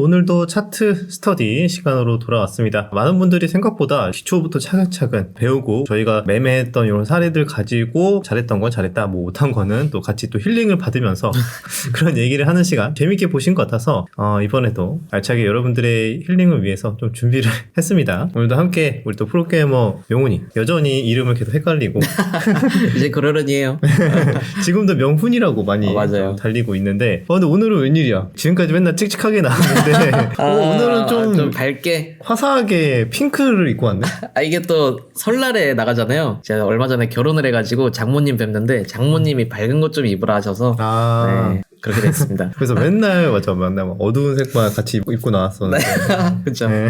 오늘도 차트 스터디 시간으로 돌아왔습니다. 많은 분들이 생각보다 기초부터 차근차근 배우고 저희가 매매했던 이런 사례들 가지고 잘했던 건 잘했다, 뭐 못한 거는 또 같이 또 힐링을 받으면서 그런 얘기를 하는 시간 재밌게 보신 것 같아서 이번에도 알차게 여러분들의 힐링을 위해서 좀 준비를 했습니다. 오늘도 함께 우리 또 프로게이머 명훈이 여전히 이름을 계속 헷갈리고 이제 그러려니에요. 지금도 명훈이라고 많이 맞아요. 달리고 있는데 근데 오늘은 웬일이야. 지금까지 맨날 칙칙하게 나왔는데 오늘은 좀 밝게 화사하게 핑크를 입고 왔네. 이게 또 설날에 나가잖아요. 제가 얼마 전에 결혼을 해가지고 장모님 뵙는데 장모님이 밝은 것 좀 입으라 하셔서 네, 그렇게 됐습니다. 그래서 맨날 맨날 어두운 색만 같이 입고 나왔었는데 그렇죠. 네.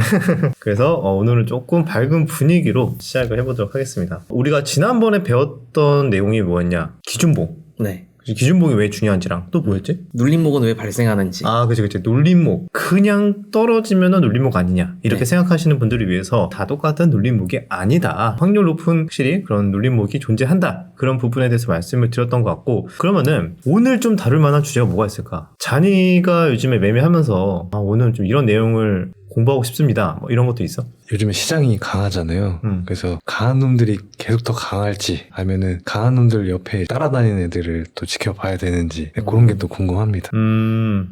그래서 오늘은 조금 밝은 분위기로 시작을 해보도록 하겠습니다. 우리가 지난번에 배웠던 내용이 뭐였냐? 기준봉. 네. 기준봉이 왜 중요한지랑 또 뭐였지? 눌림목은 왜 발생하는지. 그치. 눌림목. 그냥 떨어지면은 눌림목 아니냐. 이렇게 네. 생각하시는 분들을 위해서 다 똑같은 눌림목이 아니다. 확률 높은 확실히 그런 눌림목이 존재한다. 그런 부분에 대해서 말씀을 드렸던 것 같고, 그러면은 오늘 좀 다룰 만한 주제가 뭐가 있을까? 잔이가 요즘에 매매하면서 오늘 좀 이런 내용을 공부하고 싶습니다. 뭐 이런 것도 있어? 요즘에 시장이 강하잖아요. 그래서 강한 놈들이 계속 더 강할지 아니면은 강한 놈들 옆에 따라다니는 애들을 또 지켜봐야 되는지 그런 게 또 궁금합니다.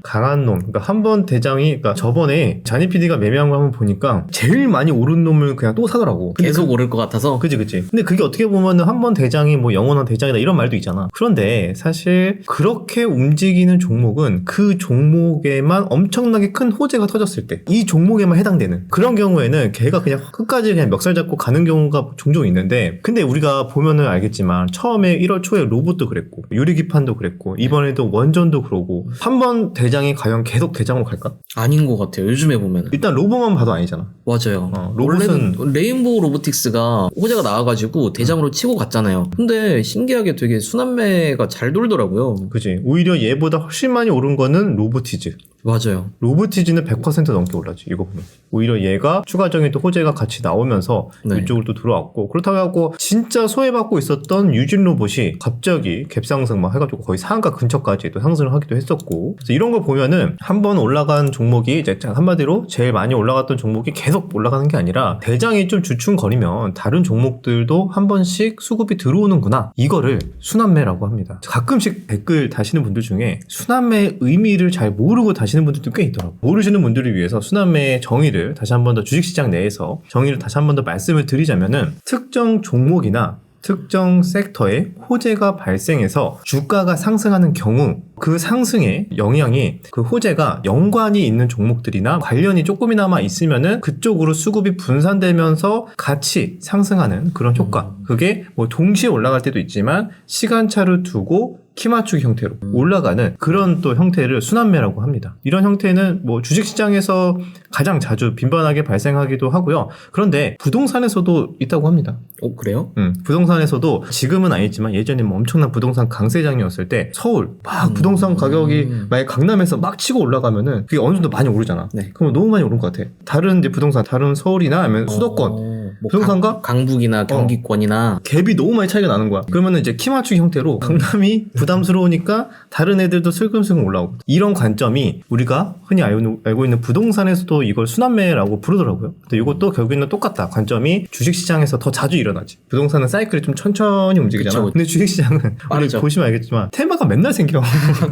강한 놈. 그러니까 한 번 대장이, 그러니까 저번에 자니 PD가 매매한 거 한번 보니까 제일 많이 오른 놈을 그냥 또 사더라고. 계속 오를 것 같아서. 그치. 근데 그게 어떻게 보면은 한 번 대장이 뭐 영원한 대장이다 이런 말도 있잖아. 그런데 사실 그렇게 움직이는 종목은 그 종목에만 엄청나게 큰 호재가 터졌을 때 이 종목에만 해당되는 그런 경우에는 걔가 그냥 끝까지 그냥 멱살 잡고 가는 경우가 종종 있는데, 근데 우리가 보면은 알겠지만 처음에 1월 초에 로봇도 그랬고 유리기판도 그랬고 이번에도 원전도 그러고 한 번 대장이 과연 계속 대장으로 갈까? 아닌 것 같아요. 요즘에 보면. 일단 로봇만 봐도 아니잖아. 맞아요. 로봇은 원래는 레인보우 로보틱스가 호재가 나와가지고 대장으로 치고 갔잖아요. 근데 신기하게 되게 순환매가 잘 돌더라고요. 그치. 오히려 얘보다 훨씬 많이 오른 거는 로보티즈. 맞아요. 로보티즈는 100% 넘게 올랐지, 이거 보면. 오히려 얘가 추가적인 또 호재가 같이 나오면서 네. 이쪽으로 또 들어왔고, 그렇다고 하고 진짜 소외받고 있었던 유진 로봇이 갑자기 갭상승 막 해가지고 거의 상한가 근처까지 또 상승을 하기도 했었고, 그래서 이런 걸 보면은 한 번 올라간 종목이 이제 한마디로 제일 많이 올라갔던 종목이 계속 올라가는 게 아니라 대장이 좀 주춤거리면 다른 종목들도 한 번씩 수급이 들어오는구나, 이거를 순환매라고 합니다. 가끔씩 댓글 다시는 분들 중에 순환매의 의미를 잘 모르고 다시는 분들도 꽤 있더라고요. 모르시는 분들을 위해서 순환매의 정의를 다시 한 번 더 주식시장 내에서 정의를 다시 한 번 더 말씀을 드리자면은, 특정 종목이나 특정 섹터에 호재가 발생해서 주가가 상승하는 경우 그 상승의 영향이 그 호재가 연관이 있는 종목들이나 관련이 조금이나마 있으면은 그쪽으로 수급이 분산되면서 같이 상승하는 그런 효과. 그게 뭐 동시에 올라갈 때도 있지만 시간차를 두고 키 맞추기 형태로 올라가는 그런 또 형태를 순환매라고 합니다. 이런 형태는 뭐 주식시장에서 가장 자주 빈번하게 발생하기도 하고요. 그런데 부동산에서도 있다고 합니다. 그래요? 부동산에서도 지금은 아니지만 예전에 뭐 엄청난 부동산 강세장이었을 때 서울 막 부동산 가격이 만약 강남에서 막 치고 올라가면은 그게 어느 정도 많이 오르잖아. 네. 그럼 너무 많이 오른 것 같아. 다른 이제 부동산, 다른 서울이나 아니면 수도권 뭐 부동산과 강북이나 경기권이나 갭이 너무 많이 차이가 나는 거야. 그러면은 이제 키 맞추기 형태로 강남이 부담스러우니까 다른 애들도 슬금슬금 올라오고, 이런 관점이 우리가 흔히 알고 있는 부동산에서도 이걸 순환매라고 부르더라고요. 근데 이것도 결국에는 똑같다. 관점이 주식시장에서 더 자주 일어나지. 부동산은 사이클이 좀 천천히 움직이잖아. 그쵸. 근데 주식시장은 우리 보시면 알겠지만 테마가 맨날 생겨.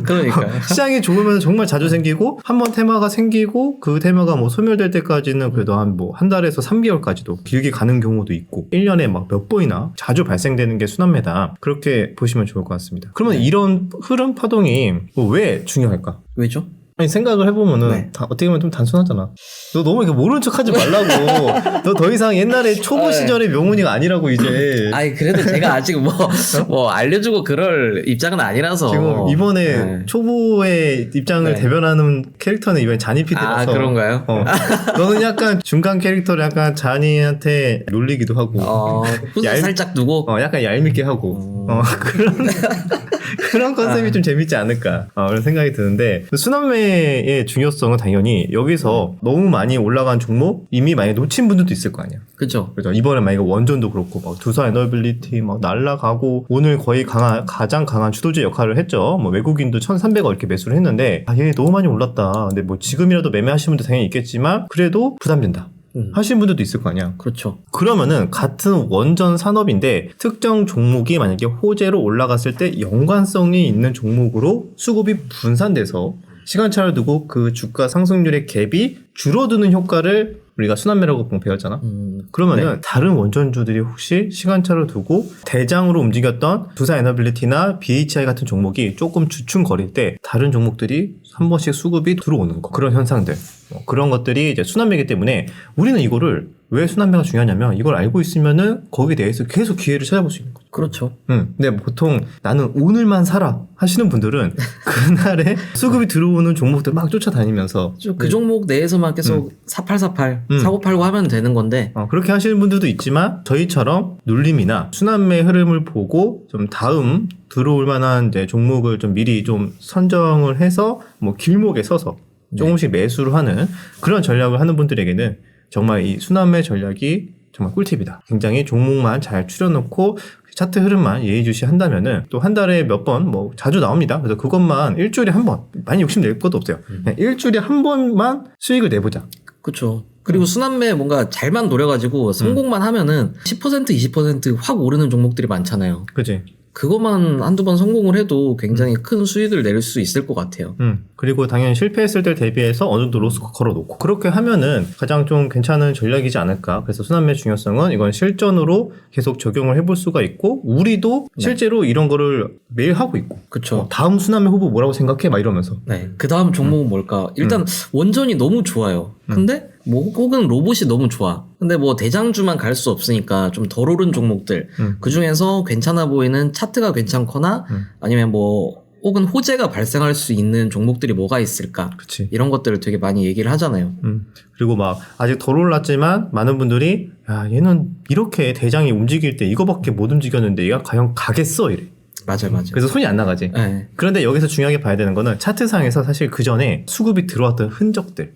그러니까요. 시장이 좋으면 정말 자주 생기고, 한번 테마가 생기고 그 테마가 뭐 소멸될 때까지는 그래도 한 달에서 3개월까지도 길게 가는 경우도 있고 1년에 막 몇 번이나 자주 발생되는 게 순환매다. 그렇게 보시면 좋을 것 같습니다. 그러면 이런 흐름 파동이 왜 중요할까? 왜죠? 아니, 생각을 해보면은 네. 어떻게 보면 좀 단순하잖아. 너 너무 이렇게 모른 척 하지 말라고. 너 더 이상 옛날에 초보 시절의 명훈이가 아니라고 이제. 그래도 제가 아직 뭐 알려주고 그럴 입장은 아니라서. 지금 이번에 초보의 입장을 대변하는 캐릭터는 이번에 자니 PD라서. 그런가요? 너는 약간 중간 캐릭터를 약간 자니한테 놀리기도 하고. 살짝 두고. 약간 얄밉게 하고. 그런. 그런 컨셉이 좀 재밌지 않을까 그런 생각이 드는데 순환매의 중요성은 당연히 여기서 너무 많이 올라간 종목 이미 많이 놓친 분들도 있을 거 아니야. 그죠. 그죠. 이번에 만약에 원전도 그렇고 막 두산 에너빌리티 막 날라가고 오늘 거의 가장 강한 주도주 역할을 했죠. 뭐 외국인도 1,300억 이렇게 매수를 했는데 얘 너무 많이 올랐다. 근데 뭐 지금이라도 매매하시는 분도 당연히 있겠지만 그래도 부담된다. 하시는 분들도 있을 거 아니야. 그렇죠. 그러면은 같은 원전 산업인데 특정 종목이 만약에 호재로 올라갔을 때 연관성이 있는 종목으로 수급이 분산돼서 시간차를 두고 그 주가 상승률의 갭이 줄어드는 효과를 우리가 순환매라고 배웠잖아. 그러면은 네. 다른 원전주들이 혹시 시간차를 두고 대장으로 움직였던 두산 에너빌리티나 BHI 같은 종목이 조금 주춤거릴 때 다른 종목들이 한 번씩 수급이 들어오는 거. 그런 현상들. 그런 것들이 이제 순환매이기 때문에 우리는 이거를 왜 순환매가 중요하냐면 이걸 알고 있으면은 거기에 대해서 계속 기회를 찾아볼 수 있는 거죠. 그렇죠. 근데 보통 나는 오늘만 사라 하시는 분들은 그날에 수급이 들어오는 종목들 막 쫓아다니면서 그 종목 내에서만 계속 4848 사고 팔고 하면 되는 건데 그렇게 하시는 분들도 있지만 저희처럼 눌림이나 순환매 흐름을 보고 좀 다음 들어올 만한 이제 종목을 좀 미리 좀 선정을 해서 뭐 길목에 서서 조금씩 매수를 하는 그런 전략을 하는 분들에게는 정말 이 순환매 전략이 정말 꿀팁이다. 굉장히 종목만 잘 추려놓고 차트 흐름만 예의주시한다면은 또 한 달에 몇 번 뭐 자주 나옵니다. 그래서 그것만 일주일에 한 번 많이 욕심낼 것도 없어요. 그냥 일주일에 한 번만 수익을 내보자. 그렇죠. 그리고 순환매 뭔가 잘만 노려가지고 성공만 하면은 10% 20% 확 오르는 종목들이 많잖아요. 그치? 그것만 한두 번 성공을 해도 굉장히 큰 수익을 낼 수 있을 것 같아요. 그리고 당연히 실패했을 때 대비해서 어느 정도 로스 걸어놓고 그렇게 하면은 가장 좀 괜찮은 전략이지 않을까. 그래서 순환매 중요성은 이건 실전으로 계속 적용을 해볼 수가 있고 우리도 실제로 이런 거를 매일 하고 있고 그쵸. 다음 순환매 후보 뭐라고 생각해? 막 이러면서 네. 그 다음 종목은 뭘까? 일단 원전이 너무 좋아요. 근데 뭐 혹은 로봇이 너무 좋아. 근데 뭐 대장주만 갈 수 없으니까 좀 덜 오른 종목들 그 중에서 괜찮아 보이는 차트가 괜찮거나 아니면 뭐 혹은 호재가 발생할 수 있는 종목들이 뭐가 있을까? 그치. 이런 것들을 되게 많이 얘기를 하잖아요. 그리고 막 아직 덜 올랐지만 많은 분들이 야 얘는 이렇게 대장이 움직일 때 이거밖에 못 움직였는데 얘가 과연 가겠어 이래. 맞아요. 그래서 손이 안 나가지. 네. 그런데 여기서 중요하게 봐야 되는 거는 차트상에서 사실 그 전에 수급이 들어왔던 흔적들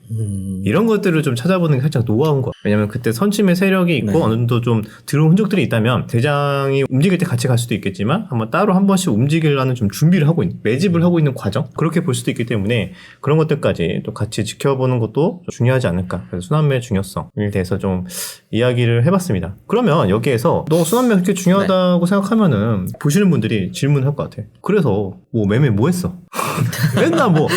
이런 것들을 좀 찾아보는 게 살짝 노하우인 거야. 왜냐면 그때 선침의 세력이 있고 네. 어느 정도 좀 들어온 흔적들이 있다면 대장이 움직일 때 같이 갈 수도 있겠지만 한번 따로 한 번씩 움직이려는 좀 준비를 하고 있는 매집을 하고 있는 과정 그렇게 볼 수도 있기 때문에 그런 것들까지 또 같이 지켜보는 것도 중요하지 않을까. 그래서 순환매의 중요성에 대해서 좀 이야기를 해봤습니다. 그러면 여기에서 너 순환매 그렇게 중요하다고 생각하면은 보시는 분들이 질문을 할 것 같아. 그래서 뭐 매매 뭐 했어? 맨날 뭐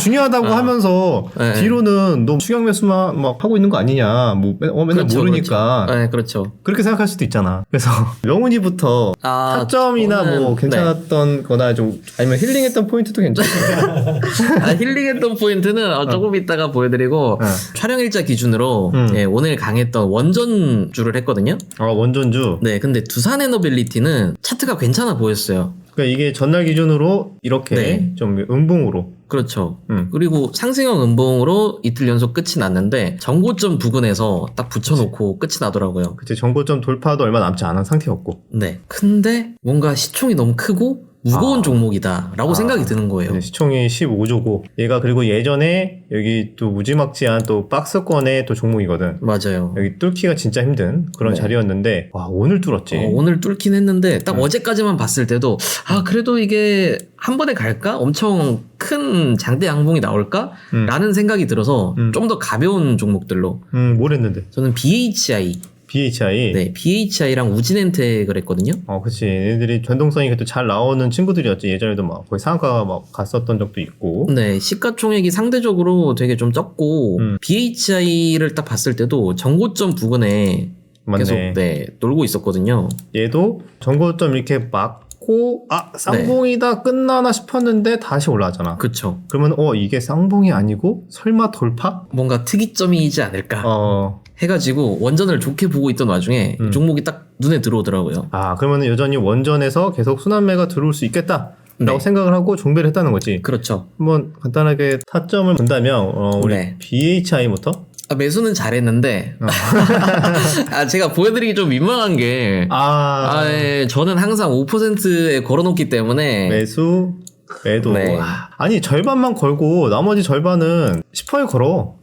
중요하다고 하면서 네. 뒤로는 너 추격 매수만 막 하고 있는 거 아니냐 뭐 맨날 그렇죠, 모르니까 그렇죠. 네, 그렇죠. 그렇게 생각할 수도 있잖아. 그래서 명훈이부터 타점이나 저는, 뭐 괜찮았던 거나 좀 아니면 힐링했던 포인트도 괜찮아. 힐링했던 포인트는 조금 이따가 보여드리고 촬영 일자 기준으로 예, 오늘 강했던 원전주를 했거든요. 원전주. 네, 근데 두산 에너빌리티는 차트가 괜찮아 보였어요. 그러니까 이게 전날 기준으로 이렇게 네. 좀 음봉으로. 그렇죠. 그리고 상승형 음봉으로 이틀 연속 끝이 났는데 정고점 부근에서 딱 붙여놓고 끝이 나더라고요. 그치 정고점 돌파도 얼마 남지 않은 상태였고. 네. 근데 뭔가 시총이 너무 크고 무거운 종목이다라고 생각이 드는 거예요. 시총이 15조고 얘가 그리고 예전에 여기 또 무지막지한 또 박스권의 또 종목이거든. 맞아요. 여기 뚫기가 진짜 힘든 그런 네. 자리였는데 와 오늘 뚫었지. 오늘 뚫긴 했는데 딱 어제까지만 봤을 때도 그래도 이게 한 번에 갈까? 엄청 큰 장대 양봉이 나올까? 라는 생각이 들어서 좀 더 가벼운 종목들로 뭘 했는데? 저는 BHI 네, BHI랑 우진엔텍을 했거든요. 그치. 얘네들이 변동성이 그래도 잘 나오는 친구들이었지. 예전에도 막 거의 상한가 막 갔었던 적도 있고. 네, 시가총액이 상대적으로 되게 좀 적고, BHI를 딱 봤을 때도 정고점 부근에 맞네. 계속, 네, 놀고 있었거든요. 얘도 정고점 이렇게 막고, 쌍봉이다 끝나나 싶었는데 다시 올라왔잖아. 그쵸. 그러면, 이게 쌍봉이 아니고 설마 돌파? 뭔가 특이점이지 않을까. 해가지고 원전을 좋게 보고 있던 와중에 종목이 딱 눈에 들어오더라고요. 그러면 여전히 원전에서 계속 순환매가 들어올 수 있겠다. 라고 생각을 하고 종배를 했다는 거지. 그렇죠. 한번 간단하게 타점을 본다면 우리 네. BHI부터 매수는 잘했는데 제가 보여드리기 좀 민망한 게 예, 저는 항상 5%에 걸어놓기 때문에 매수, 매도. 네. 아니 절반만 걸고 나머지 절반은 10%에 걸어.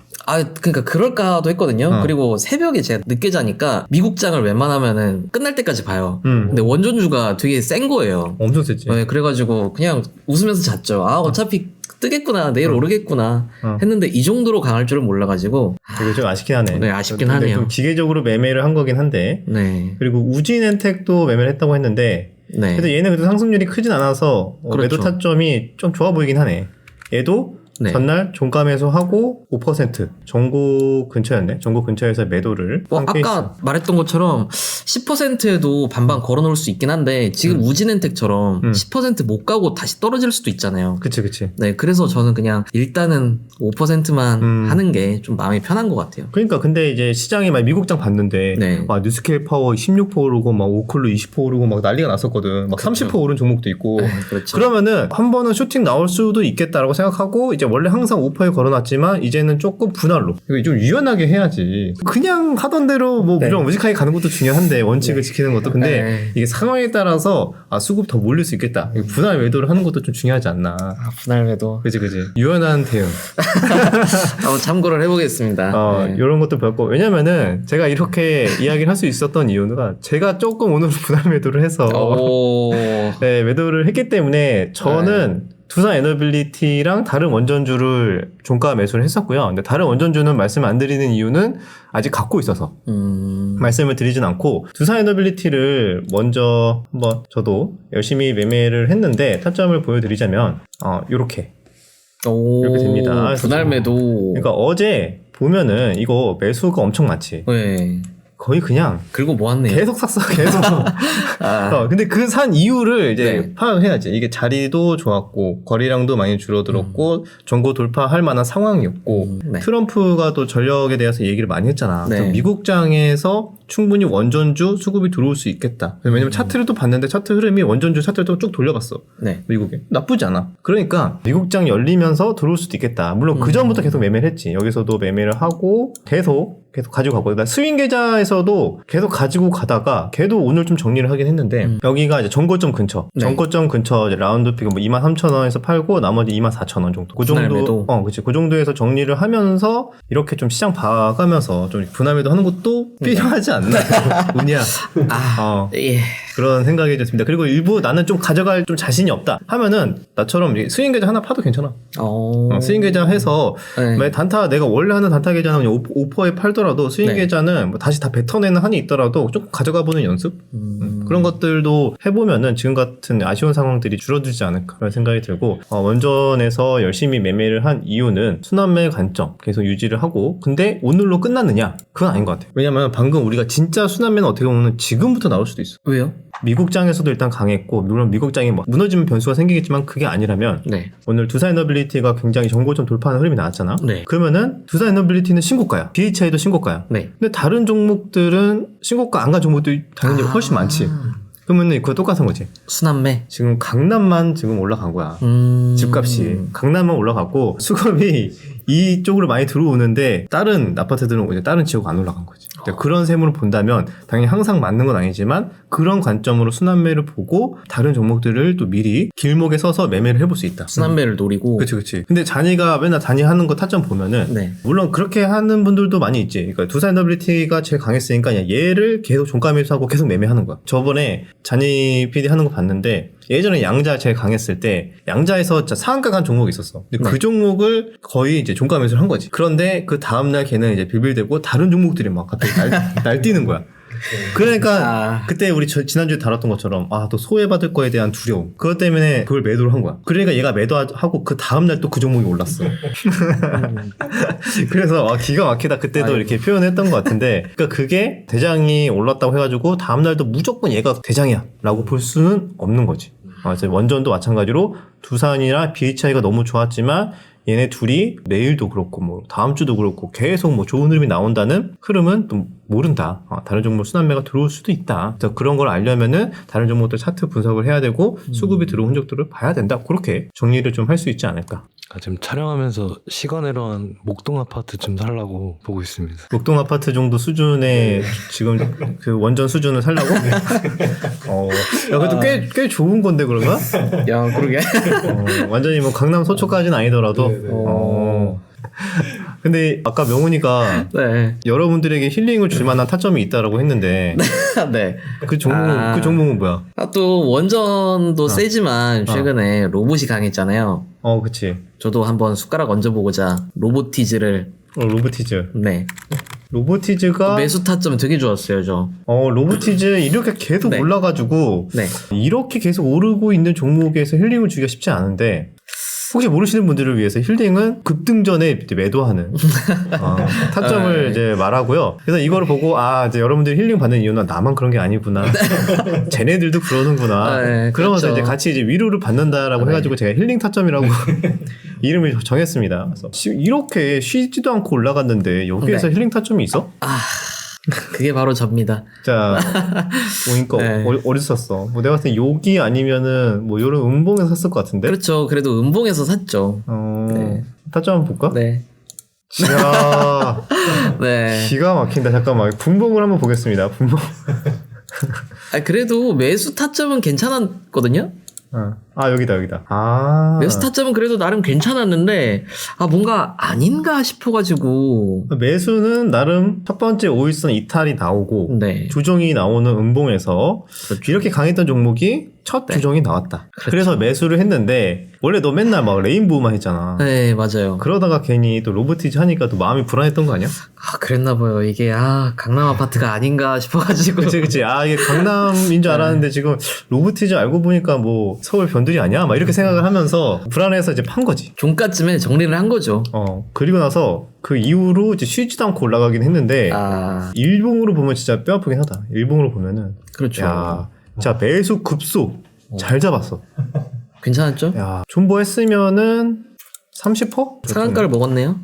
그러니까 그럴까도 했거든요. 그리고 새벽에 제가 늦게 자니까 미국장을 웬만하면은 끝날 때까지 봐요. 근데 원전주가 되게 센 거예요. 엄청 셌지. 네, 그래가지고 그냥 웃으면서 잤죠. 어차피 뜨겠구나, 내일 오르겠구나 했는데 이 정도로 강할 줄은 몰라가지고 이거 좀 아쉽긴 하네. 네, 아쉽긴 근데 하네요. 좀 기계적으로 매매를 한 거긴 한데. 네, 그리고 우진엔텍도 매매를 했다고 했는데. 네. 그래도 얘는 그래도 상승률이 크진 않아서 그렇죠. 매도 타점이 좀 좋아 보이긴 하네. 얘도 네. 전날 종가 매수하고 5% 정고 근처였네. 정고 근처에서 매도를 한 케이스. 아까 말했던 것처럼 10%에도 반반 걸어놓을 수 있긴 한데 지금 우진엔텍처럼 10% 못 가고 다시 떨어질 수도 있잖아요. 그치 그치. 네, 그래서 저는 그냥 일단은 5%만 하는 게 좀 마음이 편한 것 같아요. 그러니까 근데 이제 시장이 막 미국장 봤는데 네. 막 뉴스케일 파워 16% 오르고 막 오클로 20% 오르고 막 난리가 났었거든. 막 30% 오른 종목도 있고. 네, 그렇죠. 그러면은 한 번은 쇼팅 나올 수도 있겠다라고 생각하고 이제 원래 항상 5%에 걸어놨지만 이제는 조금 분할로 이거 좀 유연하게 해야지. 그냥 하던 대로 뭐 네. 물론 무식하게 가는 것도 중요한데 원칙을 지키는 것도 근데 네. 이게 상황에 따라서 수급 더 몰릴 수 있겠다. 이거 분할 매도를 하는 것도 좀 중요하지 않나. 분할 매도. 그지 유연한 대응. 한번 참고를 해보겠습니다. 네. 이런 것도 배웠고 왜냐면은 제가 이렇게 이야기를 할 수 있었던 이유가 제가 조금 오늘 분할 매도를 해서 네, 매도를 했기 때문에 저는 두산 에너빌리티랑 다른 원전주를 종가 매수를 했었고요. 근데 다른 원전주는 말씀 안 드리는 이유는 아직 갖고 있어서 말씀을 드리진 않고 두산 에너빌리티를 먼저 한번 저도 열심히 매매를 했는데 타점을 보여드리자면 이렇게 이렇게 됩니다. 분할 매도. 그러니까 어제 보면은 이거 매수가 엄청 많지. 네. 거의 그냥 긁어 모았네요. 계속 샀어, 계속. 근데 그 산 이유를 이제 파악을 해야지. 이게 자리도 좋았고, 거리량도 많이 줄어들었고, 전고 돌파할 만한 상황이었고, 네. 트럼프가 또 전력에 대해서 얘기를 많이 했잖아. 네. 미국장에서 충분히 원전주 수급이 들어올 수 있겠다. 왜냐면 차트를 또 봤는데 차트 흐름이 원전주 차트를 또 쭉 돌려봤어. 네. 미국에. 나쁘지 않아. 그러니까 미국장 열리면서 들어올 수도 있겠다. 물론 그 전부터 계속 매매를 했지. 여기서도 매매를 하고 계속 가지고 가고. 그러니까 스윙 계좌에서도 계속 가지고 가다가 걔도 오늘 좀 정리를 하긴 했는데 여기가 이제 전고점 근처. 네. 전고점 근처 이제 라운드 픽은 뭐 23,000원에서 팔고 나머지 24,000원 정도. 그 분할 정도. 매도. 그치. 그 정도에서 정리를 하면서 이렇게 좀 시장 봐가면서 좀 분할 매도 하는 것도 필요하지 않나. 운이야. 예. 그런 생각이 들었습니다. 그리고 일부 나는 좀 가져갈 좀 자신이 없다 하면은 나처럼 스윙 계좌 하나 파도 괜찮아. 스윙 계좌 해서 네. 단타 내가 원래 하는 단타 계좌는 5%에 팔더라도 스윙 계좌는 뭐 다시 다 뱉어내는 한이 있더라도 조금 가져가 보는 연습 그런 것들도 해보면은 지금 같은 아쉬운 상황들이 줄어들지 않을까 그런 생각이 들고 원전에서 열심히 매매를 한 이유는 순환매 관점 계속 유지를 하고 근데 오늘로 끝났느냐? 그건 아닌 것 같아요. 왜냐면 방금 우리가 진짜 순환매는 어떻게 보면 지금부터 나올 수도 있어. 왜요? 미국장에서도 일단 강했고 물론 미국장이 뭐 무너지면 변수가 생기겠지만 그게 아니라면 네. 오늘 두산 에너빌리티가 굉장히 정고점 돌파하는 흐름이 나왔잖아. 네. 그러면은 두산 에너빌리티는 신고가야. BHI도 신고가야. 네. 근데 다른 종목들은 신고가 안 간 종목들이 당연히 훨씬 많지. 그러면은 그거 똑같은 거지. 순환매. 지금 강남만 지금 올라간 거야. 집값이 강남만 올라갔고 수급이 이쪽으로 많이 들어오는데 다른 아파트들은 이제 다른 지역 안 올라간 거지. 그런 셈으로 본다면 당연히 항상 맞는 건 아니지만 그런 관점으로 순환매를 보고 다른 종목들을 또 미리 길목에 서서 매매를 해볼 수 있다. 순환매를 노리고. 그치. 근데 잔이가 맨날 잔이 하는 거 타점 보면은 네. 물론 그렇게 하는 분들도 많이 있지. 그러니까 두산 에너빌리티가 제일 강했으니까 그냥 얘를 계속 종가 매수하고 계속 매매하는 거야. 저번에 잔이 PD 하는 거 봤는데 예전에 양자 제일 강했을 때 양자에서 진짜 상한가 간 종목이 있었어. 근데 그 종목을 거의 이제 종가 매수를 한 거지. 그런데 그 다음날 걔는 이제 빌빌대고 다른 종목들이 막 갑자기 날뛰는 거야. 그러니까 그때 우리 지난주에 다뤘던 것처럼 또 소외받을 거에 대한 두려움 그것 때문에 그걸 매도를 한 거야. 그러니까 얘가 매도하고 그 다음날 또 그 종목이 올랐어. 그래서 기가 막히다 그때도 이렇게 표현했던 것 같은데 그러니까 그게 대장이 올랐다고 해가지고 다음날도 무조건 얘가 대장이야 라고 볼 수는 없는 거지. 그래서 원전도 마찬가지로 두산이나 BHI가 너무 좋았지만 얘네 둘이 내일도 그렇고 뭐 다음 주도 그렇고 계속 뭐 좋은 흐름이 나온다는 흐름은 또 모른다. 다른 종목 순환매가 들어올 수도 있다. 그래서 그런 걸 알려면은 다른 종목들 차트 분석을 해야 되고 수급이 들어온 흔적들을 봐야 된다. 그렇게 정리를 좀 할 수 있지 않을까. 지금 촬영하면서 시간으로한 목동 아파트 좀 살라고 보고 있습니다. 목동 아파트 정도 수준의 지금 그 원전 수준을 살라고? 야, 그래도 꽤 좋은 건데 그런가? 야, 그러게. 완전히 뭐 강남 소초까지는 아니더라도. 근데 아까 명훈이가 네. 여러분들에게 힐링을 줄 만한 타점이 있다라고 했는데 네. 그 종목은 뭐야? 또 원전도 세지만 최근에 로봇이 강했잖아요. 그치. 저도 한번 숟가락 얹어보고자 로보티즈를 로보티즈. 네. 로보티즈가 매수 타점 되게 좋았어요, 저. 로보티즈 이렇게 계속 네. 올라가지고 네. 이렇게 계속 오르고 있는 종목에서 힐링을 주기가 쉽지 않은데 혹시 모르시는 분들을 위해서 힐링은 급등전에 이제 매도하는 타점을 이제 말하고요. 그래서 이거를 보고 이제 여러분들이 힐링 받는 이유는 나만 그런 게 아니구나. 쟤네들도 그러는구나. 네, 그러면서 그렇죠. 이제 같이 이제 위로를 받는다라고 해가지고 제가 힐링 타점이라고 이름을 정했습니다. 그래서 이렇게 쉬지도 않고 올라갔는데 여기에서 힐링 타점이 있어? 그게 바로 접니다. 자, 보니까 네. 어디서 샀어? 뭐 내가 봤을 때 여기 아니면은 뭐 요런 음봉에서 샀을 것 같은데? 그렇죠. 그래도 음봉에서 샀죠. 네. 타점 한번 볼까? 네. 이야, 네. 기가 막힌다. 잠깐만, 분봉을 한번 보겠습니다. 분봉. 그래도 매수 타점은 괜찮았거든요. 여기다. 매수 타점은 그래도 나름 괜찮았는데 뭔가 아닌가 싶어가지고. 매수는 나름 첫 번째 5일선 이탈이 나오고 네. 조정이 나오는 음봉에서 그렇죠. 이렇게 강했던 종목이 첫 조정이 나왔다. 그렇죠. 그래서 매수를 했는데 원래 너 맨날 막 레인보우만 했잖아. 네, 맞아요. 그러다가 괜히 또 로보티즈 하니까 또 마음이 불안했던 거 아니야? 그랬나 봐요. 이게 강남 아파트가 아닌가 싶어가지고. 그치. 이게 강남인 줄 알았는데 지금 로보티즈 알고 보니까 뭐 서울 변두리 아니야? 막 이렇게 생각을 하면서 불안해서 이제 판 거지. 종가쯤에 정리를 한 거죠. 그리고 나서 그 이후로 이제 쉬지도 않고 올라가긴 했는데 일봉으로 보면 진짜 뼈 아프긴 하다. 일봉으로 보면은 그렇죠. 야, 자 매수 급소 잘 잡았어. 괜찮았죠? 야, 존버했으면은 30%? 상한가를 먹었네요.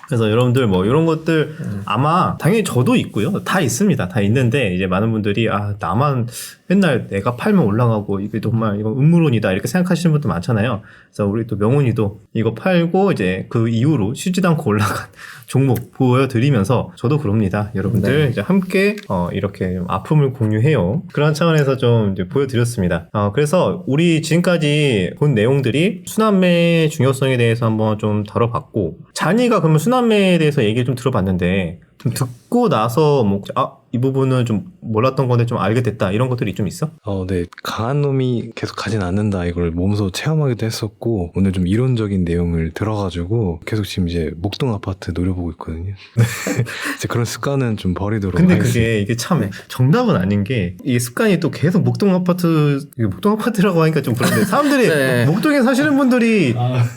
그래서 여러분들 뭐 이런 것들 아마 당연히 저도 있고요. 다 있습니다. 다 있는데 이제 많은 분들이 나만 맨날 내가 팔면 올라가고 이게 정말 이건 음모론이다 이렇게 생각하시는 분들 많잖아요. 그래서 우리 또 명훈이도 이거 팔고 이제 그 이후로 쉬지도 않고 올라간 종목 보여드리면서 저도 그럽니다. 여러분들 이제 함께 이렇게 아픔을 공유해요. 그런 차원에서 좀 이제 보여드렸습니다. 그래서 우리 지금까지 본 내용들이 순환매 중요성에 대해서 한번 좀 다뤄봤고 잔이가 그러면 순환매에 대해서 얘기 좀 들어봤는데 좀 듣고 나서 뭐 이 부분은 좀 몰랐던 건데 좀 알게 됐다 이런 것들이 좀 있어? 네. 강한 놈이 계속 가진 않는다. 이걸 몸소 체험하기도 했었고 오늘 좀 이론적인 내용을 들어가지고 계속 지금 이제 목동 아파트 노려보고 있거든요. 이제 그런 습관은 좀 버리도록 근데 하겠습니다. 이게 참 정답은 아닌 게 이게 습관이 또 계속 목동 아파트라고 하니까 좀 그런데 사람들이 네. 목동에 사시는 분들이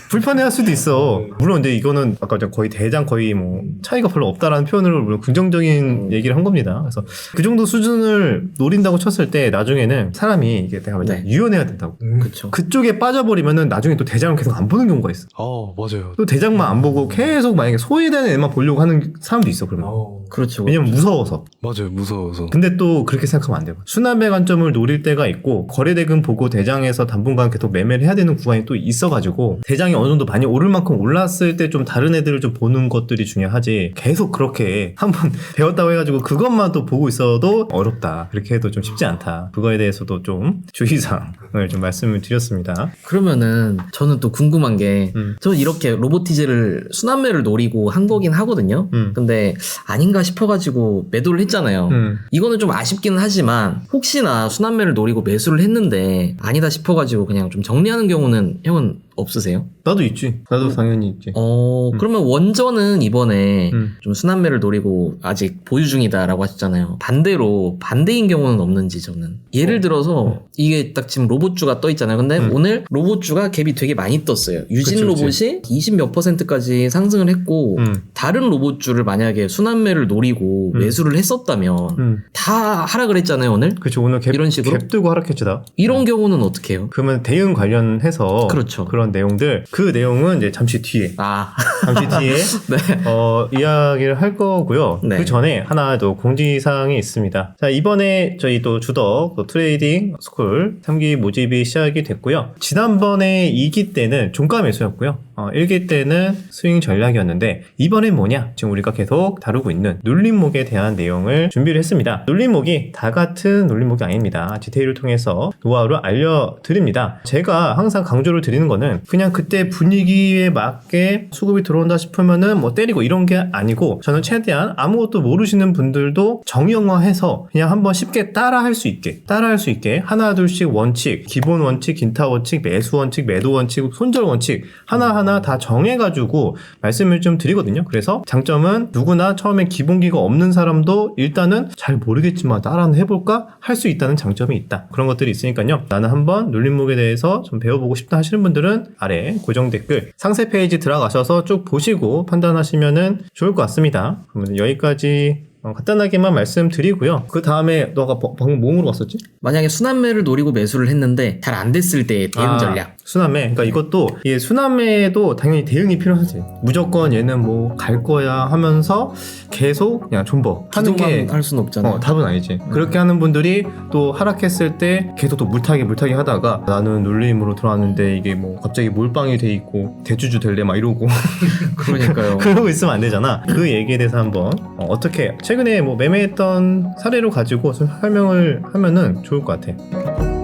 불편해할 수도 있어. 물론 근데 이거는 아까 거의 대장 거의 뭐 차이가 별로 없다라는 표현으로 물론 긍정적인 얘기를 한 겁니다. 그래서 그 정도 수준을 노린다고 쳤을 때 나중에는 사람이 이게 내가 유연해야 된다고. 그렇죠. 그쪽에 빠져버리면은 나중에 또 대장을 계속 안 보는 경우가 있어. 맞아요. 또 대장만 안 보고 계속 만약에 소외되는 애만 보려고 하는 사람도 있어. 그러면. 그렇죠. 왜냐면 무서워서. 맞아요. 무서워서. 근데 또 그렇게 생각하면 안 돼요. 순환매 관점을 노릴 때가 있고 거래대금 보고 대장에서 당분간 계속 매매를 해야 되는 구간이 또 있어가지고 대장이 어느 정도 많이 오를 만큼 올랐을 때 좀 다른 애들을 좀 보는 것들이 중요하지 계속 그렇게 한번 배웠다고 해가지고 그것만 또 보고 있어도 어렵다. 그렇게 해도 좀 쉽지 않다. 그거에 대해서도 좀 주의사항을 좀 말씀을 드렸습니다. 그러면은 저는 또 궁금한 게 저는 이렇게 로보티즈를 순환매를 노리고 한 거긴 하거든요. 근데 아닌가 싶어가지고 매도를 했잖아요. 이거는 좀 아쉽기는 하지만 혹시나 순환매를 노리고 매수를 했는데 아니다 싶어가지고 그냥 좀 정리하는 경우는 형은 없으세요? 나도 있지. 나도 당연히 있지. 그러면 원전은 이번에 좀 순환매를 노리고 아직 보유 중이다라고 하셨잖아요. 반대로 반대인 경우는 없는지 저는. 예를 들어서 이게 딱 지금 로봇주가 떠 있잖아요. 근데 오늘 로봇주가 갭이 되게 많이 떴어요. 유진 로봇이 20몇 %까지 상승을 했고 다른 로봇주를 만약에 순환매를 노리고 매수를 했었다면 다 하락을 했잖아요, 오늘. 그렇죠. 오늘 이런 식으로? 갭 뜨고 하락했지 다. 이런 경우는 어떻게 해요? 그러면 대응 관련해서 그렇죠. 그런 그런 내용들 그 내용은 이제 잠시 뒤에 잠시 뒤에 네. 이야기를 할 거고요. 네. 그 전에 하나 더 공지사항이 있습니다. 자, 이번에 저희 또 주덕 또 트레이딩 스쿨 3기 모집이 시작이 됐고요. 지난번에 2기 때는 종가 매수였고요. 1기 때는 스윙 전략이었는데 이번엔 뭐냐? 지금 우리가 계속 다루고 있는 눌림목에 대한 내용을 준비를 했습니다. 눌림목이 다 같은 눌림목이 아닙니다. 디테일을 통해서 노하우를 알려드립니다. 제가 항상 강조를 드리는 거는 그냥 그때 분위기에 맞게 수급이 들어온다 싶으면은 뭐 때리고 이런 게 아니고 저는 최대한 아무것도 모르시는 분들도 정형화해서 그냥 한번 쉽게 따라할 수 있게 하나 둘씩 원칙, 기본 원칙, 긴타 원칙, 매수 원칙, 매도 원칙, 손절 원칙 하나하나 다 정해가지고 말씀을 좀 드리거든요. 그래서 장점은 누구나 처음에 기본기가 없는 사람도 일단은 잘 모르겠지만 따라는 해볼까 할 수 있다는 장점이 있다. 그런 것들이 있으니까요. 나는 한번 눌림목에 대해서 좀 배워보고 싶다 하시는 분들은 아래 고정 댓글 상세 페이지 들어가셔서 쭉 보시고 판단하시면 좋을 것 같습니다. 그러면 여기까지 간단하게만 말씀드리고요. 그 다음에 너가 방금 뭐으로 갔었지? 만약에 순환매를 노리고 매수를 했는데 잘 안 됐을 때의 대응 전략. 순환매. 그러니까 이것도 이게 순환매도 당연히 대응이 필요하지. 무조건 얘는 뭐 갈 거야 하면서 계속 그냥 존버 하는 게 할 수는 없잖아. 답은 아니지. 그렇게 하는 분들이 또 하락했을 때 계속 또 물타기 하다가 나는 눌림으로 들어왔는데 이게 뭐 갑자기 몰빵이 돼 있고 대주주 될래 막 이러고 그러니까요. 그러고 있으면 안 되잖아. 그 얘기에 대해서 한번 어떻게 최근에 뭐 매매했던 사례로 가지고 좀 설명을 하면은 좋을 것 같아.